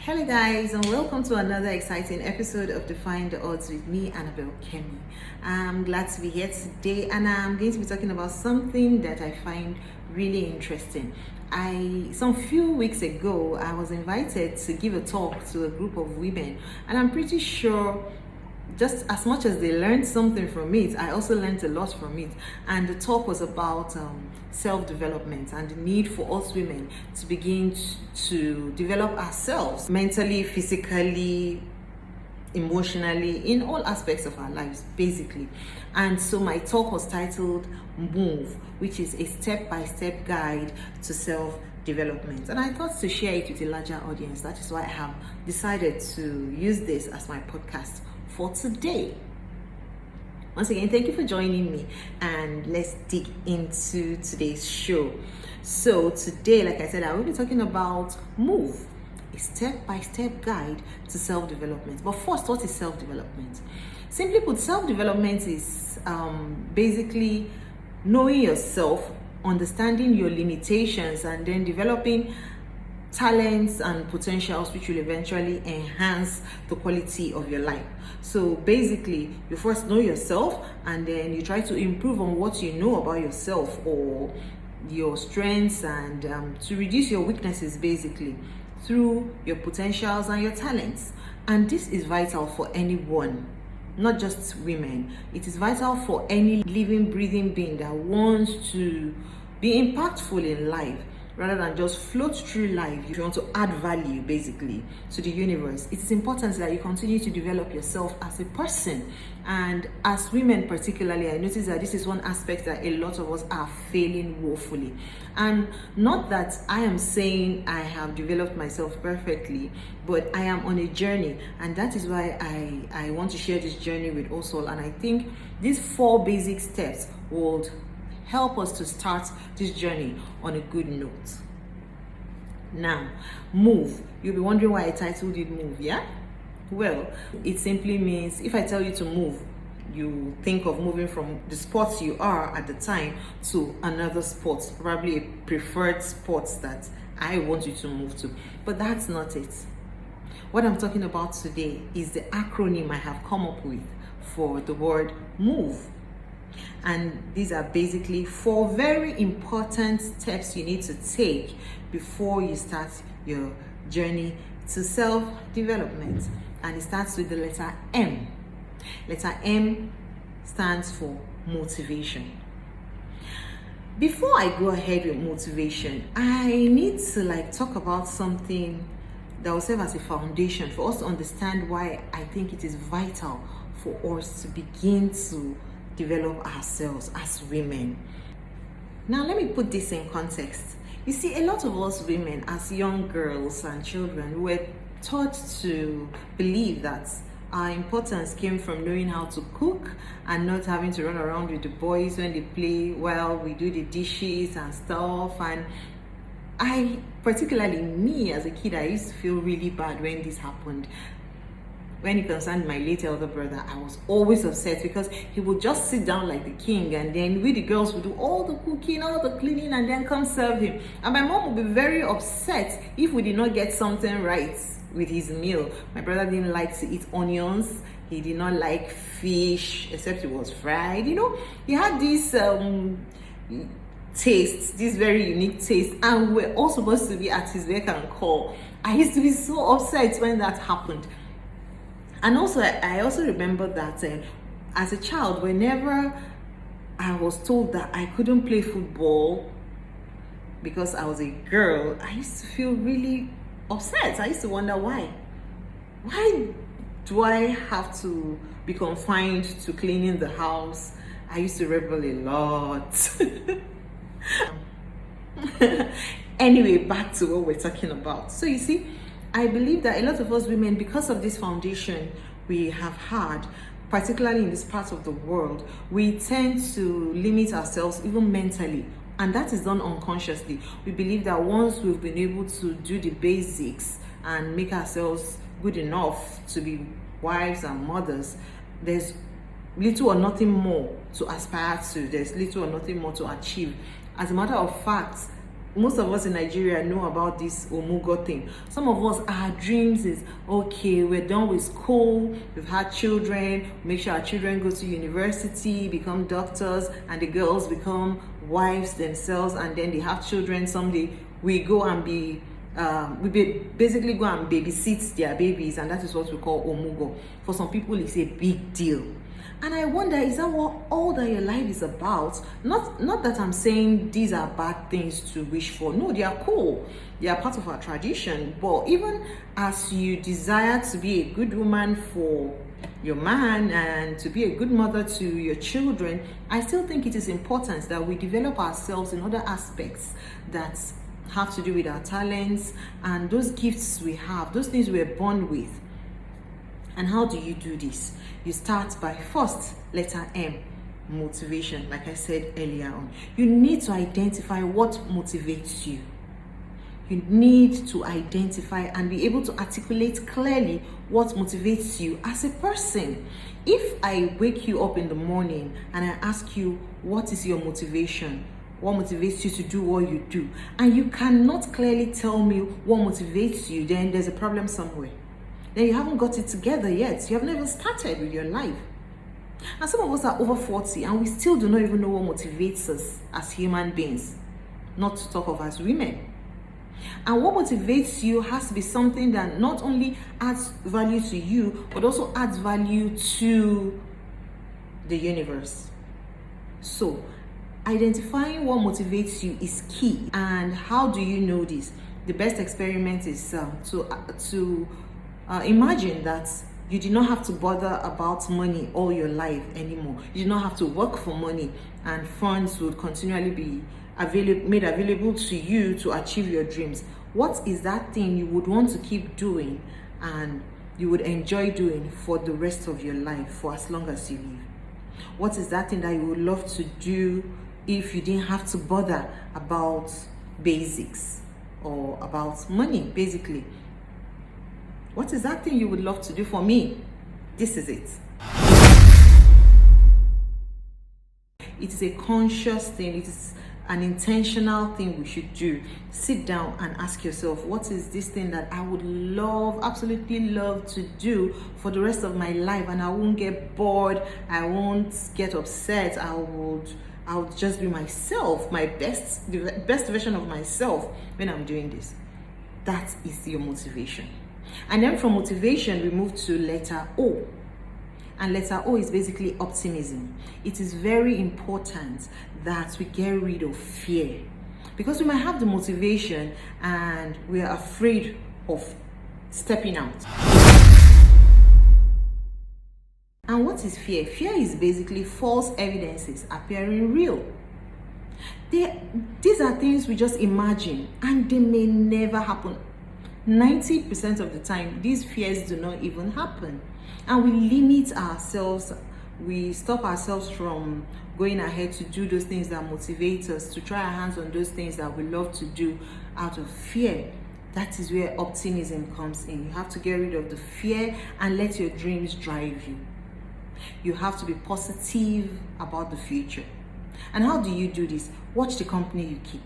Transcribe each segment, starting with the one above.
Hello guys, and welcome to another exciting episode of Define the Odds with me, Annabelle Kemi. I'm glad to be here today, and I'm going to be talking about something that I find really interesting. Some few weeks ago, I was invited to give a talk to a group of women, and I'm pretty sure just as much as they learned something from it, I also learned a lot from it. And the talk was about self-development and the need for us women to begin to develop ourselves mentally, physically, emotionally, in all aspects of our lives, basically. And so my talk was titled M.O.V.E, which is a step-by-step guide to self-development. And I thought to share it with a larger audience. That is why I have decided to use this as my podcast for today. Once again, thank you for joining me, and let's dig into today's show. So today, like I said, I will be talking about M.O.V.E, a step-by-step guide to self-development. But first, what is self-development? Simply put, self-development is basically knowing yourself, understanding your limitations, and then developing talents and potentials which will eventually enhance the quality of your life. So basically, you first know yourself, and then you try to improve on what you know about yourself or your strengths, and to reduce your weaknesses basically through your potentials and your talents. And this is vital for anyone, not just women. It is vital for any living, breathing being that wants to be impactful in life, rather than just float through life. If you want to add value basically to the universe, it is important that you continue to develop yourself as a person. And as women particularly, I notice that this is one aspect that a lot of us are failing woefully. And not that I am saying I have developed myself perfectly, but I am on a journey, and that is why I want to share this journey with us all. And I think these 4 basic steps will help us to start this journey on a good note. Now, move. You'll be wondering why I titled it Move, yeah? Well, it simply means if I tell you to move, you think of moving from the spot you are at the time to another spot, probably a preferred spot that I want you to move to. But that's not it. What I'm talking about today is the acronym I have come up with for the word move. And these are basically 4 very important steps you need to take before you start your journey to self-development. And it starts with the letter M. Letter M stands for motivation. Before I go ahead with motivation, I need to talk about something that will serve as a foundation for us to understand why I think it is vital for us to begin to develop ourselves as women. Now, let me put this in context. You see, a lot of us women, as young girls and children, were taught to believe that our importance came from knowing how to cook and not having to run around with the boys when they play while we do the dishes and stuff. And particularly me as a kid, I used to feel really bad when this happened. When it concerned my late elder brother, I was always upset because he would just sit down like the king, and then we the girls would do all the cooking, all the cleaning, and then come serve him. And my mom would be very upset if we did not get something right with his meal. My brother didn't like to eat onions. He did not like fish, except it was fried. He had this taste, this very unique taste, and we're all supposed to be at his beck and call. I used to be so upset when that happened. And also, I also remember that as a child, whenever I was told that I couldn't play football because I was a girl, I used to feel really upset. I used to wonder why. Why do I have to be confined to cleaning the house? I used to rebel a lot. Anyway, back to what we're talking about. So you see, I believe that a lot of us women, because of this foundation we have had, particularly in this part of the world, we tend to limit ourselves even mentally, and that is done unconsciously. We believe that once we've been able to do the basics and make ourselves good enough to be wives and mothers, there's little or nothing more to aspire to, there's little or nothing more to achieve. As a matter of fact, most of us in Nigeria know about this omugo thing. Some of us, our dreams is, okay, we're done with school, we've had children, make sure our children go to university, become doctors, and the girls become wives themselves, and then they have children someday. We go and basically go and babysit their babies, and that is what we call omugo. For some people, it's a big deal. And I wonder, is that what all that your life is about? Not that I'm saying these are bad things to wish for. No, they are cool. They are part of our tradition. But even as you desire to be a good woman for your man and to be a good mother to your children, I still think it is important that we develop ourselves in other aspects that have to do with our talents and those gifts we have, those things we're born with. And how do you do this? You start by first, letter M, motivation. Like I said earlier on, you need to identify what motivates you. You need to identify and be able to articulate clearly what motivates you as a person. If I wake you up in the morning and I ask you, what is your motivation? What motivates you to do what you do? And you cannot clearly tell me what motivates you, then there's a problem somewhere. Then you haven't got it together yet. You have never started with your life. And some of us are over 40 and we still do not even know what motivates us as human beings, not to talk of as women. And what motivates you has to be something that not only adds value to you, but also adds value to the universe. So, identifying what motivates you is key. And how do you know this? The best experiment is to imagine that you did not have to bother about money all your life anymore. You did not have to work for money, and funds would continually be made available to you to achieve your dreams. What is that thing you would want to keep doing and you would enjoy doing for the rest of your life, for as long as you live? What is that thing that you would love to do if you didn't have to bother about basics or about money, basically? What is that thing you would love to do? For me, this is it. It is a conscious thing. It is an intentional thing we should do. Sit down and ask yourself, what is this thing that I would love, absolutely love to do for the rest of my life, and I won't get bored, I won't get upset, I would just be myself, the best version of myself when I'm doing this. That is your motivation. And then from motivation, we move to letter O. And letter O is basically optimism. It is very important that we get rid of fear, because we might have the motivation and we are afraid of stepping out. And what is fear? Fear is basically false evidences appearing real. These are things we just imagine and they may never happen. 90% of the time, these fears do not even happen. And we limit ourselves, we stop ourselves from going ahead to do those things that motivate us, to try our hands on those things that we love to do out of fear. That is where optimism comes in. You have to get rid of the fear and let your dreams drive you. You have to be positive about the future. And how do you do this? Watch the company you keep.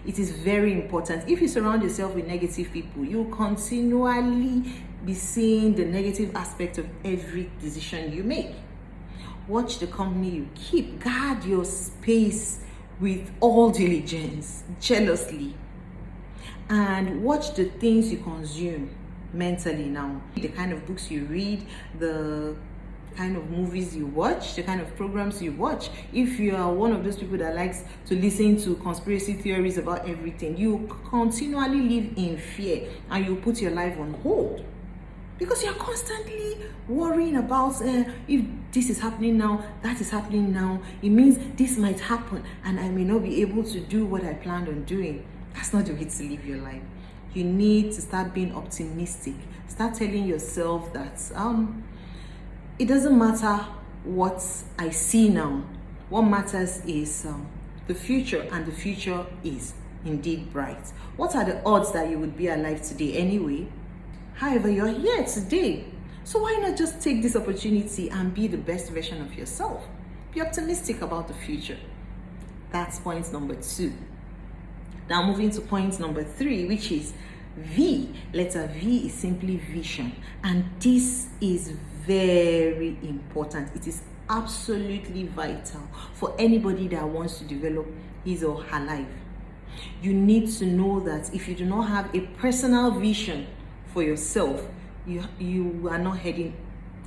It is very important. If you surround yourself with negative people, you will continually be seeing the negative aspect of every decision you make. Watch the company you keep. Guard your space with all diligence, jealously. And watch the things you consume mentally now. The kind of books you read, the kind of movies you watch, the kind of programs you watch. If you are one of those people that likes to listen to conspiracy theories about everything, you continually live in fear and you put your life on hold, because you're constantly worrying about if this is happening now, that is happening now, it means this might happen and I may not be able to do what I planned on doing. That's not the way to live your life. You need to start being optimistic. Start telling yourself that it doesn't matter what I see now. What matters is the future, and the future is indeed bright. What are the odds that you would be alive today anyway? However, you're here today. So why not just take this opportunity and be the best version of yourself? Be optimistic about the future. That's point number 2. Now moving to point number 3, which is V. Letter V is simply vision, and this is very important. It is absolutely vital for anybody that wants to develop his or her life. You need to know that if you do not have a personal vision for yourself, you are not heading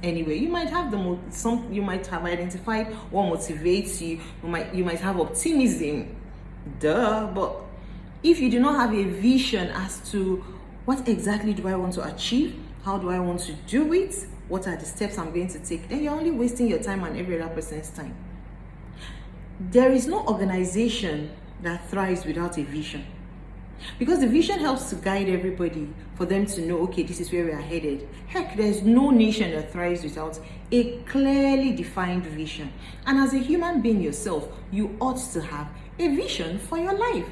anywhere. You might have you might have identified what motivates you. You might have optimism, but if you do not have a vision as to what exactly do I want to achieve, how do I want to do it, what are the steps I'm going to take, then you're only wasting your time and every other person's time. There is no organization that thrives without a vision, because the vision helps to guide everybody for them to know, okay, this is where we are headed. Heck, there's no nation that thrives without a clearly defined vision. And as a human being yourself, you ought to have a vision for your life.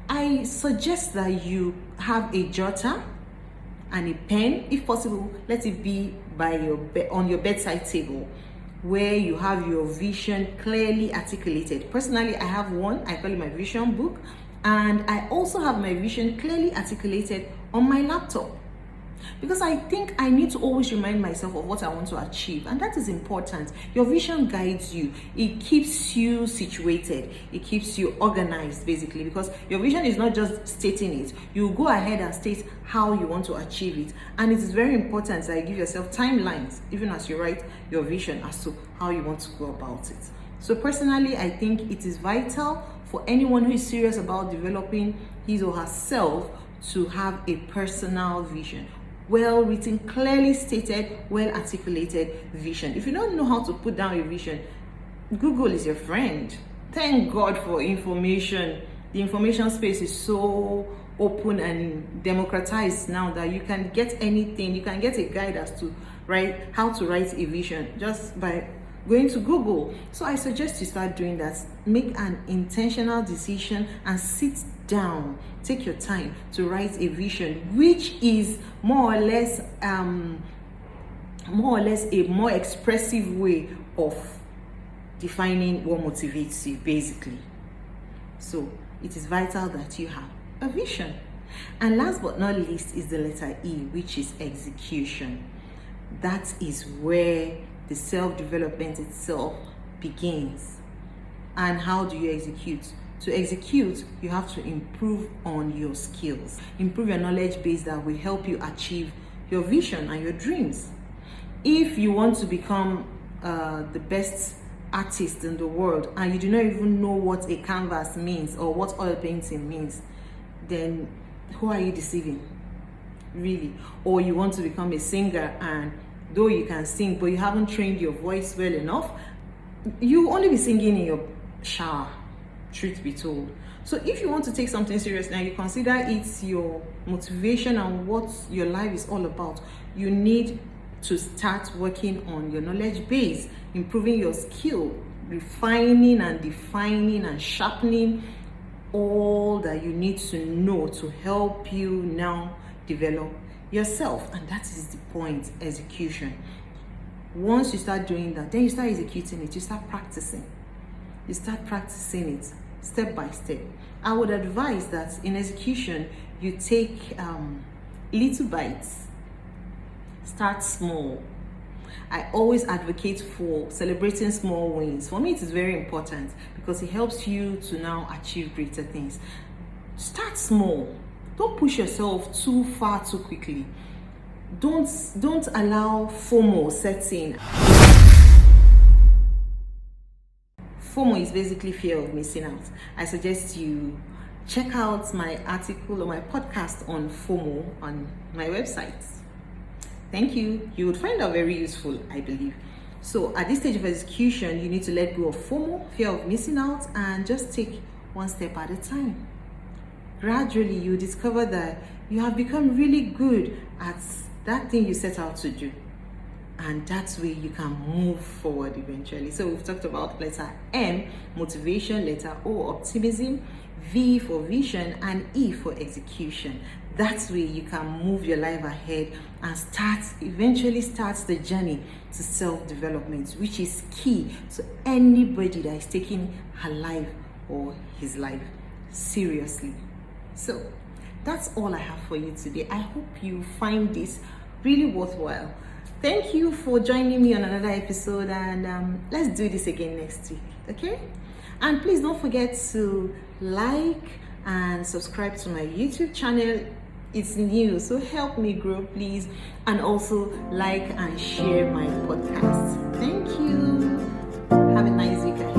I suggest that you have a jotter and a pen. If possible, let it be by on your bedside table, where you have your vision clearly articulated. Personally, I have one. I call it my vision book, and I also have my vision clearly articulated on my laptop, because I think I need to always remind myself of what I want to achieve, and that is important. Your vision guides you. It keeps you situated. It keeps you organized, basically, because your vision is not just stating it. You go ahead and state how you want to achieve it, and it is very important that you give yourself timelines, even as you write your vision, as to how you want to go about it. So personally, I think it is vital for anyone who is serious about developing his or herself to have a personal vision. Well written, clearly stated, well articulated vision. If you don't know how to put down your vision, Google is your friend. Thank God for information. The information space is so open and democratized now that you can get anything. You can get a guide as to how to write a vision just by going to Google. So I suggest you start doing that. Make an intentional decision and sit down. Take your time to write a vision, which is more or less a more expressive way of defining what motivates you, basically. So it is vital that you have a vision. And last but not least is the letter E, which is execution. That is where the self-development itself begins. And how do you execute? To execute, you have to improve on your skills, improve your knowledge base that will help you achieve your vision and your dreams. If you want to become the best artist in the world and you do not even know what a canvas means or what oil painting means, then who are you deceiving, really? Or you want to become a singer, and though you can sing but you haven't trained your voice well enough, you only be singing in your shower, truth be told. So if you want to take something seriously and you consider it's your motivation and what your life is all about, you need to start working on your knowledge base, improving your skill, refining and defining and sharpening all that you need to know to help you now develop yourself. And that is the point, execution. Once you start doing that, then you start executing it. You start practicing. You start practicing it step by step. I would advise that in execution, you take little bites. Start small. I always advocate for celebrating small wins. For me, it is very important because it helps you to now achieve greater things. Start small. Don't push yourself too far too quickly. Don't allow FOMO set in. FOMO is basically fear of missing out. I suggest you check out my article or my podcast on FOMO on my website. Thank you. You would find that very useful, I believe. So at this stage of execution, you need to let go of FOMO, fear of missing out, and just take one step at a time. Gradually, you discover that you have become really good at that thing you set out to do. And that's where you can move forward eventually. So we've talked about letter M, motivation, letter O, optimism, V for vision, and E for execution. That's where you can move your life ahead and eventually start the journey to self-development, which is key to anybody that is taking her life or his life seriously. So that's all I have for you today. I hope you find this really worthwhile. Thank you for joining me on another episode, and let's do this again next week, okay? And please don't forget to like and subscribe to my YouTube channel. It's new, so help me grow, please. And also like and share my podcast. Thank you. Have a nice weekend.